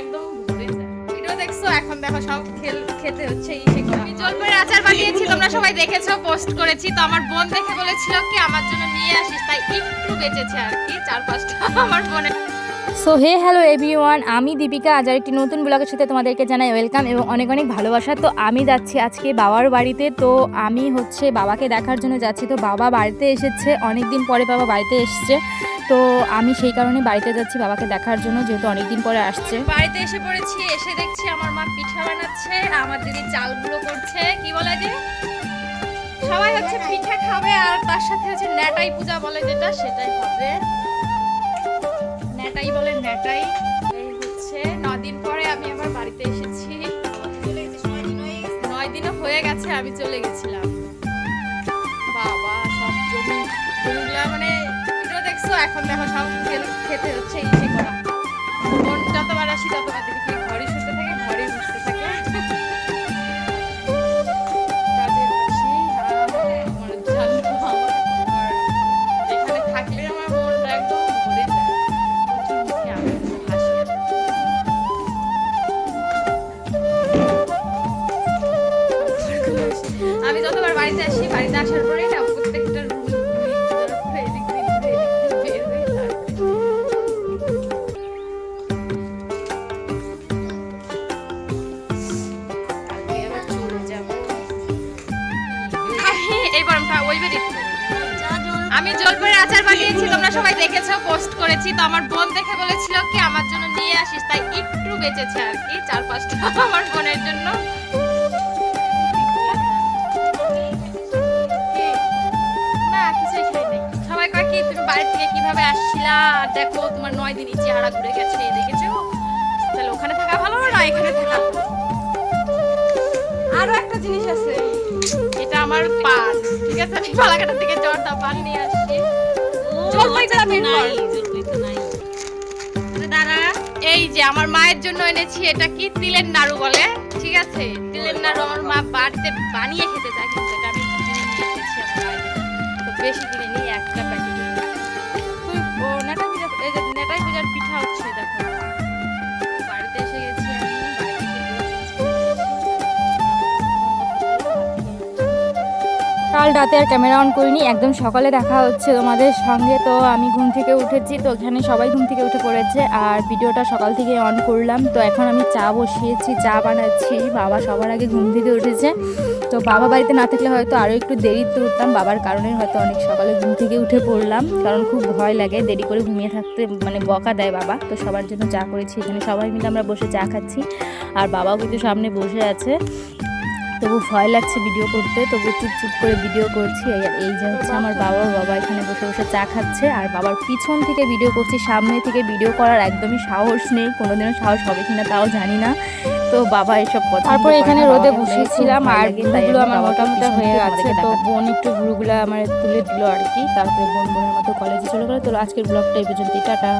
একদম ভরে যায়। ভিডিও দেখছো, এখন দেখো সব খেতে হচ্ছে জলপাইয়ের আচার বানিয়েছি, তোমরা সবাই দেখেছো, পোস্ট করেছি। তো আমার বোন দেখে বলেছিল কি আমার জন্য নিয়ে আসিস, তাই একটু বেঁচেছে আর কি, 4-5টা আমার বোনের। সো হ্যালো এভরিওয়ান, আমি দীপিকা। আজ আর একটি নতুন ব্লগের সাথে তোমাদেরকে জানাই ওয়েলকাম এবং অনেক অনেক ভালোবাসা। তো আমি যাচ্ছি আজকে বাবার বাড়িতে। তো আমি বাবাকে দেখার জন্য যাচ্ছি। তো বাবা বাড়িতে এসেছে, অনেক দিন পরে বাবা বাড়িতে এসছে। তো আমি সেই কারণে বাড়িতে যাচ্ছি বাবাকে দেখার জন্য, যেহেতু অনেক দিন পরে আসছে। বাড়িতে এসে পড়েছি, এসে দেখছি আমার মা পিঠা বানাচ্ছে, আমার দিদি চাল গুঁড়ো করছে। কি বলে যে সবাই হচ্ছে পিঠা খাবে, আর তার সাথে হচ্ছে নেটাই পূজা বলে যেটা, সেটাই হবে। নেটাই বলে, নেটাই। এই হচ্ছে 9 দিন পরে আমি আমার বাড়িতে এসেছি। 9 দিনও হয়ে গেছে আমি চলে গেছিলাম। বাবা সব জমিগুলা মানে ভিডিও দেখছো, এখন দেখো সব খেতে হচ্ছে ইসে করা। বোন যতবার আসি ততবার দেখি ঘরে শুতে থাকে, ঘরে বসতে থাকে। কাজে বসি, আমার জানো এখানে থাকলে আমার মনটা একদম ভরে যায়। আমি যতবার বাড়িতে আসি, বাড়িতে আসার পরে না প্রত্যেকটা আমি জলপাইয়ের আচার বানিয়েছি, তোমরা সবাই দেখেছো, পোস্ট করেছি। তো আমার বোন দেখে বলেছিল কি আমার জন্য নিয়ে আসিস, তাই একটু বেঁচেছে আর কি, 4-5টা আমার বোনের জন্য। না কিছুই খাই নাই। সবাই কয় কি তুমি বাড়ি থেকে কিভাবে আসছিলা, আর দেখো তোমার 9 দিনই চেহারা ঘুরে গেছে, দেখেছো? তাহলে ওখানে থাকা ভালো না এখানে থাকা? আরো একটা জিনিস আছে, এটা আমার পান, ঠিক আছে? আমি পালাঘাটার থেকে জর্দা পান নিয়ে আসছি। এই যে আমার মায়ের জন্য এনেছি, এটা কি তিলের নাড়ু বলে, ঠিক আছে? তিলের নাড়ু আমার মা বাড়িতে বানিয়ে খেতে চায়, কিন্তু এটা আমি কিনে নিয়ে এসেছি আমার মায়ের জন্য। তো বেশি দিনে নিয়ে একটা প্যাকেট। নেটাই পূজার পিঠা হচ্ছে, দেখো বাড়িতে এসে গেছি আমি। কাল রাতে আর ক্যামেরা অন করিনি, একদম সকালে দেখা হচ্ছে তোমাদের সঙ্গে। তো আমি ঘুম থেকে উঠেছি, তো এখানে সবাই ঘুম থেকে উঠে পড়েছে, আর ভিডিওটা সকাল থেকে অন করলাম। তো এখন আমি চা বসিয়েছি, চা বানাচ্ছি। বাবা সবার আগে ঘুম থেকে উঠেছে। তো বাবা বাড়িতে না থাকলে হয়তো আরও একটু দেরিতে উঠতাম, বাবার কারণে হয়তো অনেক সকালে ঘুম থেকে উঠে পড়লাম, কারণ খুব ভয় লাগে দেরি করে ঘুমিয়ে থাকতে, মানে বকা দেয় বাবা। তো সবার জন্য চা করেছি, এখানে সবাই মিলে আমরা বসে চা খাচ্ছি, আর বাবাও কিন্তু সামনে বসে আছে। তবু ভয় লাগছে ভিডিও করতে, তবু চুপচুপ করে ভিডিও করছি। এই যে হচ্ছে আমার বাবা এখানে বসে বসে চা খাচ্ছে, আর বাবার পিছন থেকে ভিডিও করছি। সামনে থেকে ভিডিও করার একদমই সাহস নেই, কোনোদিনও সাহস হবে কিনা তাও জানি না। তো বাবা এসব তারপরে এখানে রোদে বসিয়েছিলাম, আর ভুরুগুলো আমার মোটামুটি হয়ে গেছে। তো বোন একটু ভুরুগুলো আমার তুলে দিল আর কি। তারপরে বোনের মতো কলেজে চলে গেলো। তো আজকের ব্লগটা এই পর্যন্তই, টাটা।